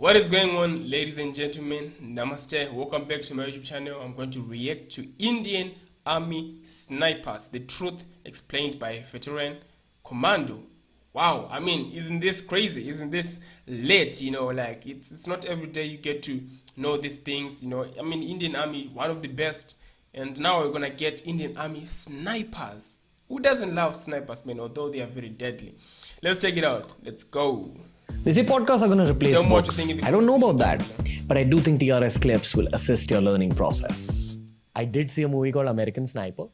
What is going on, ladies and gentlemen? Namaste. Welcome back to my YouTube channel. I'm going to react to Indian Army snipers. The truth explained by veteran Commando. Wow, I mean, isn't this crazy? Isn't this late? Like it's not every day you get to know these things. I mean, Indian Army, one of the best, and now we're gonna get Indian Army snipers. Who doesn't love snipers, man? Although they are very deadly. Let's check it out. Let's go. They say podcasts are going to replace Tell me what you think books. in the I don't know comment about section that, but I do think TRS clips will assist your learning process. I did see a movie called American Sniper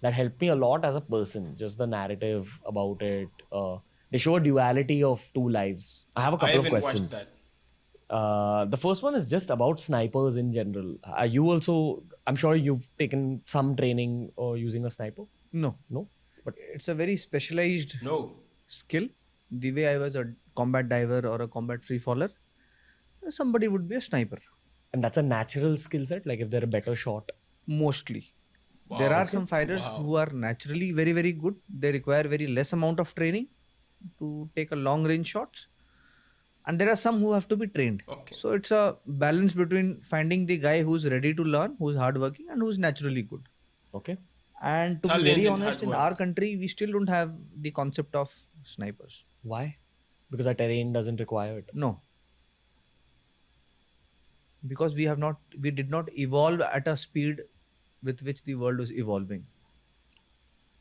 that helped me a lot as a person. Just the narrative about it. They show a duality of two lives. I have a I couple of haven't watched questions. that. The first one is just about snipers in general. You also, I'm sure you've taken some training or using a sniper. No, No, but it's a very specialized No. skill. The way I was a combat diver or a combat free faller, somebody would be a sniper. and that's a natural skill set. Like if they're a better shot. Mostly. Wow. There are Okay. some fighters Wow. who are naturally very, very good. They require very less amount of training to take a long range shots. And there are some who have to be trained. Okay. So it's a balance between finding the guy who's ready to learn, who's hardworking, and who's naturally good. Okay. And to Talent be very and honest, hard in work. our country, we still don't have the concept of snipers. Why? Because our terrain doesn't require it. No. Because we did not evolve at a speed with which the world was evolving.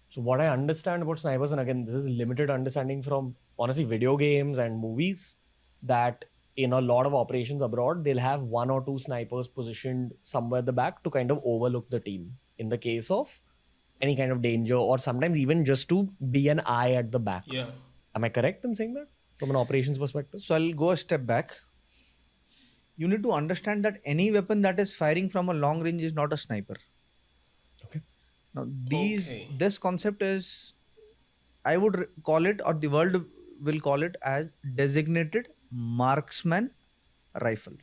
So what I understand about snipers, and again, this is limited understanding from honestly video games and movies, that in a lot of operations abroad, they'll have one or two snipers positioned somewhere at the back to kind of overlook the team in the case of any kind of danger, or sometimes even just to be an eye at the back. Yeah. Am I correct in saying that from an operations perspective? So I'll go a step back. You need to understand that any weapon that is firing from a long range is not a sniper. Okay. Now Okay. this concept is, I would call it, or the world will call it, as designated marksman rifle.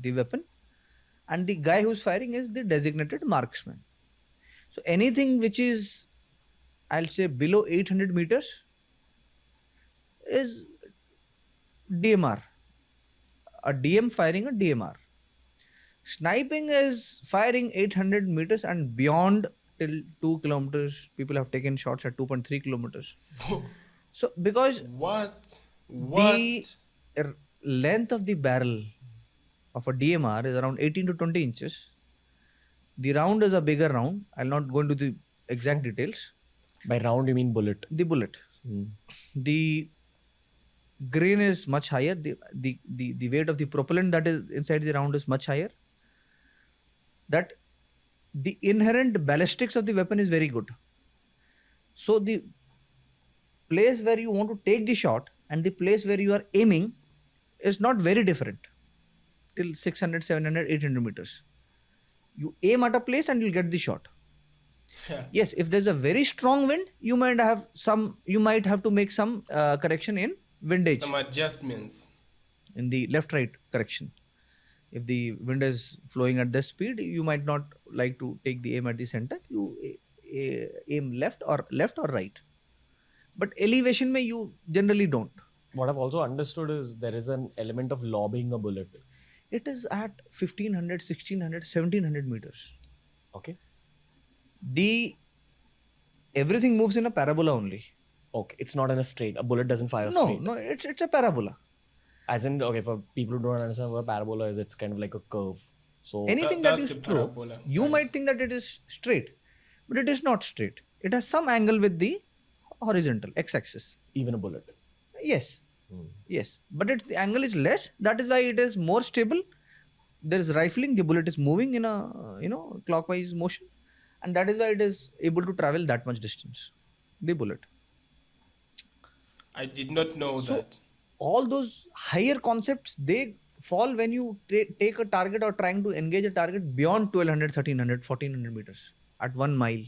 The weapon, and the guy who's firing is the designated marksman. So anything which is, I'll say, below 800 meters is DMR. A DM firing a DMR. Sniping is firing 800 meters and beyond till 2 kilometers. People have taken shots at 2.3 kilometers. So because What? the length of the barrel of a DMR is around 18 to 20 inches. The round is a bigger round. I'll not go into the exact details. By round, you mean bullet. The bullet. The grain is much higher. The weight of the propellant that is inside the round is much higher. That the inherent ballistics of the weapon is very good. So the place where you want to take the shot and the place where you are aiming is not very different till 600, 700, 800 meters. You aim at a place and you'll get the shot. Yeah. Yes, if there's a very strong wind, you might have to make some correction in windage, Some adjustments. in the left-right correction. If the wind is flowing at this speed, you might not like to take the aim at the center. You aim left or right. But elevation mein you generally don't. What I've also understood is there is an element of lobbing a bullet. It is at 1500, 1600, 1700 meters. Okay. Everything moves in a parabola only. Okay. It's not in a straight. A bullet doesn't fire No, straight. no, it's a parabola. As in, okay, for people who don't understand what a parabola is, it's kind of like a curve. So Anything That's that the you throw, parabola. you Nice. might think that it is straight, but it is not straight. It has some angle with the horizontal x-axis. even a bullet. Yes, yes, but the angle is less. That is why it is more stable. There is rifling. The bullet is moving in a clockwise motion, and that is why it is able to travel that much distance. The bullet. I did not know So that. all those higher concepts, they fall when you take a target or trying to engage a target beyond 1200, 1300, 1400 meters at 1 mile.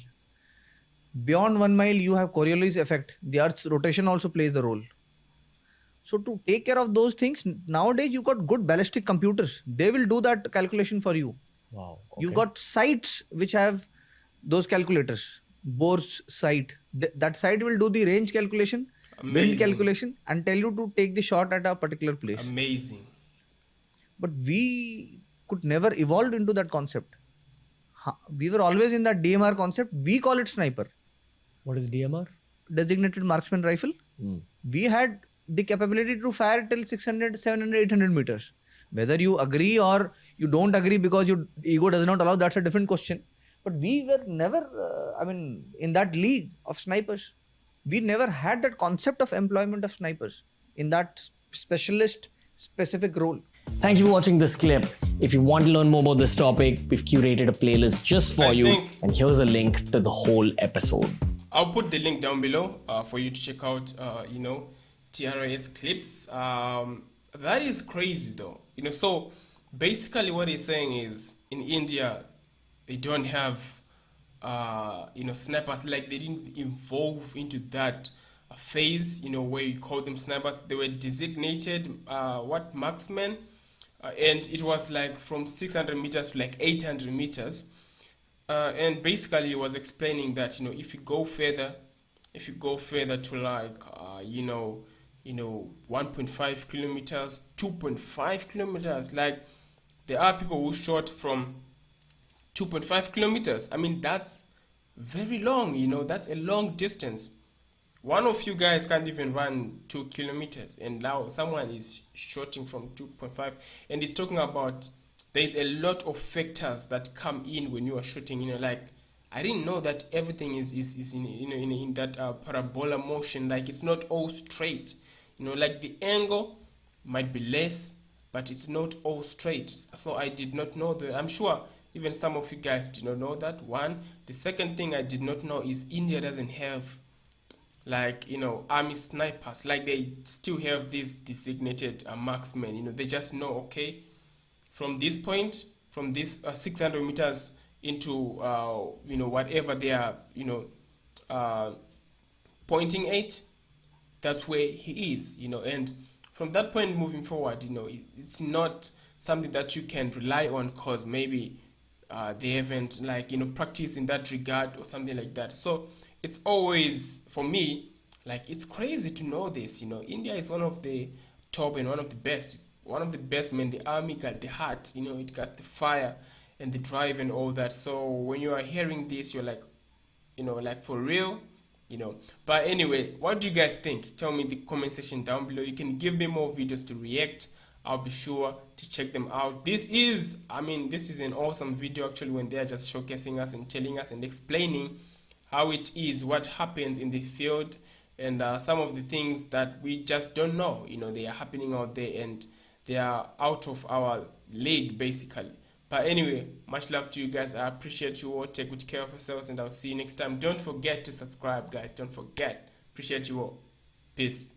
Beyond 1 mile, you have Coriolis effect. The Earth's rotation also plays the role. So to take care of those things, nowadays you got good ballistic computers. They will do that calculation for you. Wow. You okay. got sites which have those calculators. Bohr's site. That site will do the range calculation. wind Amazing. calculation, and tell you to take the shot at a particular place. Amazing. But we could never evolve into that concept. We were always in that DMR concept. We call it sniper, What is DMR? designated marksman rifle. We had the capability to fire till 600, 700, 800 meters. Whether you agree or you don't agree because your ego does not allow, that's a different question. But we were never, in that league of snipers. We never had that concept of employment of snipers in that specialist specific role. Thank you for watching this clip. If you want to learn more about this topic, we've curated a playlist just for you, and here's a link to the whole episode. I'll put the link down below for you to check out, TRS clips. That is crazy though. So basically what he's saying is in India, they don't have, snipers. Like they didn't evolve into that phase, where you call them snipers. They were designated, marksmen. And it was like from 600 meters to like 800 meters. And basically he was explaining that if you go further to like 1.5 kilometers, 2.5 kilometers, like there are people who shot from 2.5 kilometers. I mean, that's very long. That's a long distance. One of you guys can't even run 2 kilometers, and now someone is shooting from 2.5, and he's talking about there's a lot of factors that come in when you are shooting. Like I didn't know that everything is in that parabola motion. Like it's not all straight. Like the angle might be less, but it's not all straight. So I did not know that. I'm sure even some of you guys did not know that. One. The second thing I did not know is India doesn't have like army snipers. Like they still have these designated marksmen. They just know, okay, from this point, from this 600 meters into whatever they are pointing at, that's where he is. And from that point moving forward, it's not something that you can rely on because maybe they haven't practiced in that regard or something like that. So it's always, for me, like it's crazy to know this. India is one of the top and one of the best. It's one of the best, man. The army got the heart, it got the fire and the drive and all that. So when you are hearing this, you're like, like for real. But anyway, what do you guys think? Tell me in the comment section down below. You can give me more videos to react. I'll be sure to check them out. This is an awesome video actually, when they are just showcasing us and telling us and explaining how it is, what happens in the field, and some of the things that we just don't know. They are happening out there and they are out of our league basically. But anyway, much love to you guys. I appreciate you all. Take good care of yourselves, and I'll see you next time. Don't forget to subscribe, guys. Don't forget. Appreciate you all. Peace.